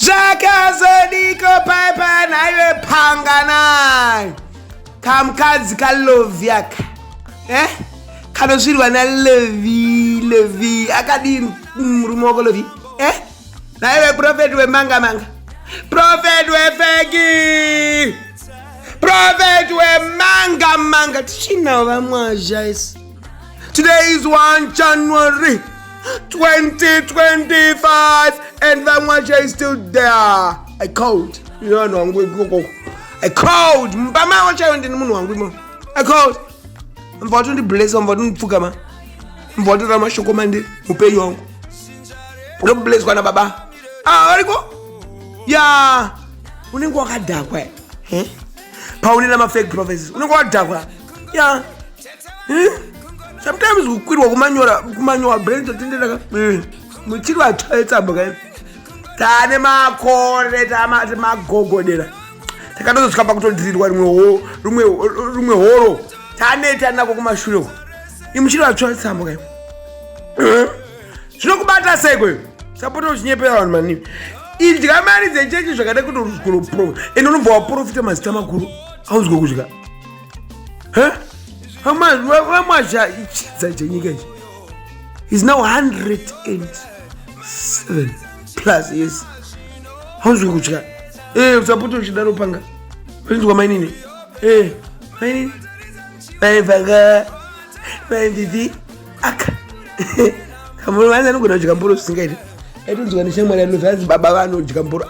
Zvakazodiko papa naive Panganai. Kamukadzi kalove yaka. Kanosvirwa naLevi. Akadini murume wako Levi. Naive prophet wemanga. Prophet wefeki. Prophet wemanga. Tichinawo vamwazha isi. Today is 1 January 2025 and Vamwaja is still there. I called. You know, I called. I called. I'm voting the bless on voting Fugama. I'm voting Rama Shokomandi, who pay you. Don't bless one Baba. Ah, where you go? Yeah. We didn't walk at dark way. Paulina, my fake prophecies. We don't walk dark way. Yeah. Sometimes we quit what manual brain to think that we chill at Tambogan. Tanema call it a go there. The candles come back to the room horo. Tanet and Nagoma Shuro. You should have tried Tambogan. Snook Bata Sego. Suppose Nipper on money. If Dzikamai is a judge, I got to go to school pro. And no for profit of my stomach. How's Goguga? How much he's now 107 plus years. How's you good? Saputo Shidano Panga. When's my name? My Vivi. Aka. Come on, I'm going to Jigamboro sing it. I don't want to say my little Baba no Jigamboro.